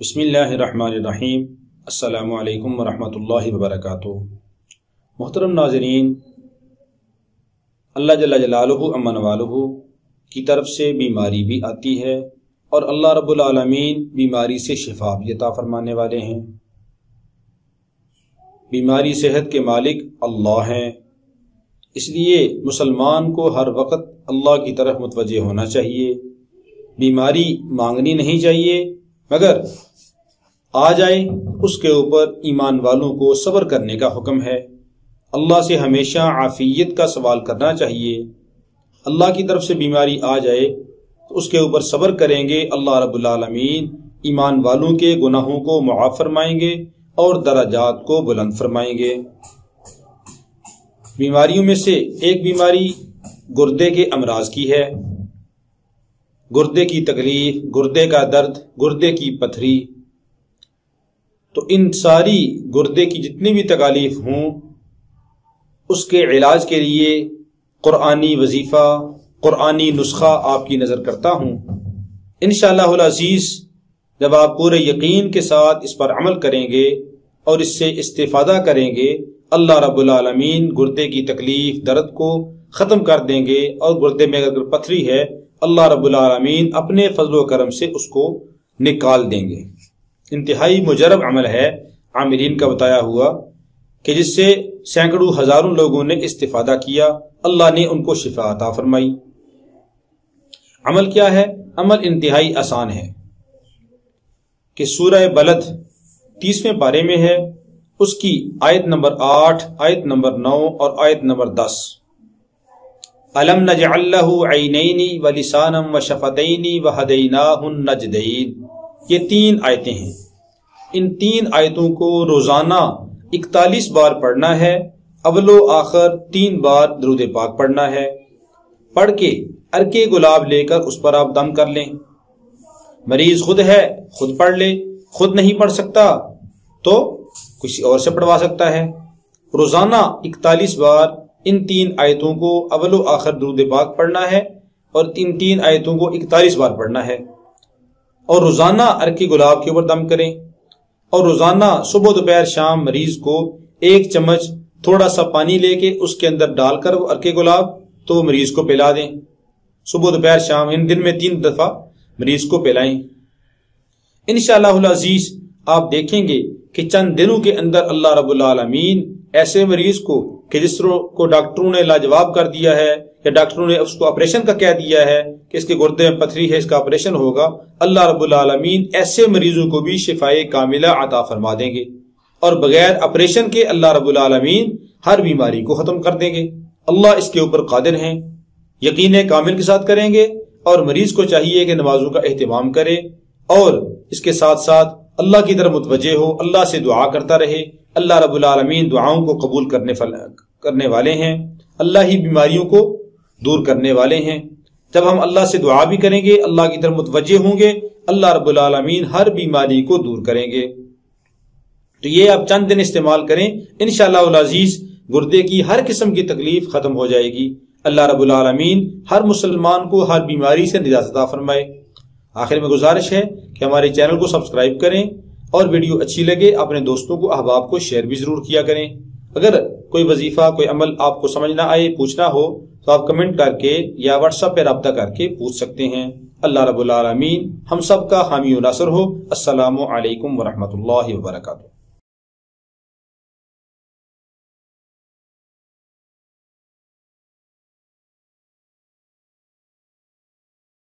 بسم اللہ الرحمن الرحیم۔ السلام علیکم ورحمۃ اللہ وبرکاتہ۔ محترم ناظرین، اللہ جل جلالہ امن والہ کی طرف سے بیماری بھی آتی ہے اور اللہ رب العالمین بیماری سے شفا بھی عطا فرمانے والے ہیں۔ بیماری صحت کے مالک اللہ ہیں، اس لیے مسلمان کو ہر وقت اللہ کی طرف متوجہ ہونا چاہیے۔ بیماری مانگنی نہیں چاہیے، مگر آ جائے اس کے اوپر ایمان والوں کو صبر کرنے کا حکم ہے۔ اللہ سے ہمیشہ عافیت کا سوال کرنا چاہیے۔ اللہ کی طرف سے بیماری آ جائے تو اس کے اوپر صبر کریں گے، اللہ رب العالمین ایمان والوں کے گناہوں کو معاف فرمائیں گے اور درجات کو بلند فرمائیں گے۔ بیماریوں میں سے ایک بیماری گردے کے امراض کی ہے۔ گردے کی تکلیف، گردے کا درد، گردے کی پتھری، تو ان ساری گردے کی جتنی بھی تکالیف ہوں اس کے علاج کے لیے قرآنی وظیفہ، قرآنی نسخہ آپ کی نظر کرتا ہوں۔ انشاءاللہ العزیز جب آپ پورے یقین کے ساتھ اس پر عمل کریں گے اور اس سے استفادہ کریں گے، اللہ رب العالمین گردے کی تکلیف، درد کو ختم کر دیں گے، اور گردے میں اگر پتھری ہے اللہ رب العالمین اپنے فضل و کرم سے اس کو نکال دیں گے۔ انتہائی مجرب عمل ہے عاملین کا بتایا ہوا کہ جس سے سینکڑوں ہزاروں لوگوں نے استفادہ کیا، اللہ نے ان کو شفا عطا فرمائی۔ عمل کیا ہے؟ عمل انتہائی آسان ہے کہ سورہ بلد 30ویں پارے میں ہے، اس کی آیت نمبر 8، آیت نمبر 9 اور آیت نمبر 10۔ أَلَمْ نَجْعَلْ لَهُ عَيْنَيْنِ وَلِسَانًا وَشَفَتَيْنِ وَهَدَيْنَاهُ النَّجْدَيْنِ۔ یہ 3 آیتیں ہیں۔ ان 3 آیتوں کو روزانہ 41 بار پڑھنا ہے، اول و آخر 3 بار درود پاک پڑھنا ہے۔ پڑھ کے عرق گلاب لے کر اس پر آپ دم کر لیں۔ مریض خود ہے خود پڑھ لے، خود نہیں پڑھ سکتا تو کسی اور سے پڑھوا سکتا ہے۔ روزانہ 41 بار ان 3 آیتوں کو اول و آخر درود پاک پڑھنا ہے اور ان 3 آیتوں کو 41 بار پڑھنا ہے، اور روزانہ عرق گلاب کے اوپر دم کریں، اور روزانہ صبح دوپہر شام مریض کو 1 چمچ تھوڑا سا پانی لے کے اس کے اندر ڈال کر عرق گلاب تو مریض کو پلا دیں۔ صبح دوپہر شام ان دن میں 3 دفعہ مریض کو پلائیں۔ انشاءاللہ العزیز آپ دیکھیں گے کہ چند دنوں کے اندر اللہ رب العالمین ایسے مریض کو کہ جس کو ڈاکٹروں نے لاجواب کر دیا ہے یا ڈاکٹروں نے اس کو آپریشن کا کہہ دیا ہے کہ اس کے گردے میں پتھری ہے، اس کا آپریشن ہوگا، اللہ رب العالمین ایسے مریضوں کو بھی شفائے کاملہ عطا فرما دیں گے، اور بغیر آپریشن کے اللہ رب العالمین ہر بیماری کو ختم کر دیں گے۔ اللہ اس کے اوپر قادر ہیں، یقین کامل کے ساتھ کریں گے، اور مریض کو چاہیے کہ نمازوں کا اہتمام کرے اور اس کے ساتھ ساتھ اللہ کی طرف متوجہ ہو، اللہ سے دعا کرتا رہے۔ اللہ رب العالمین دعاؤں کو قبول کرنے والے ہیں، اللہ ہی بیماریوں کو دور کرنے والے ہیں۔ جب ہم اللہ سے دعا بھی کریں گے، اللہ کی طرف متوجہ ہوں گے، اللہ رب العالمین ہر بیماری کو دور کریں گے۔ تو یہ آپ چند دن استعمال کریں، انشاءاللہ العزیز گردے کی ہر قسم کی تکلیف ختم ہو جائے گی۔ اللہ رب العالمین ہر مسلمان کو ہر بیماری سے نجات عطا فرمائے۔ آخر میں گزارش ہے کہ ہمارے چینل کو سبسکرائب کریں، اور ویڈیو اچھی لگے اپنے دوستوں کو، احباب کو شیئر بھی ضرور کیا کریں۔ اگر کوئی وظیفہ، کوئی عمل آپ کو سمجھ نہ آئے، پوچھنا ہو تو آپ کمنٹ کر کے یا واٹس ایپ پہ رابطہ کر کے پوچھ سکتے ہیں۔ اللہ رب العالمین ہم سب کا حامی و ناصر ہو۔ السلام علیکم ورحمۃ اللہ وبرکاتہ۔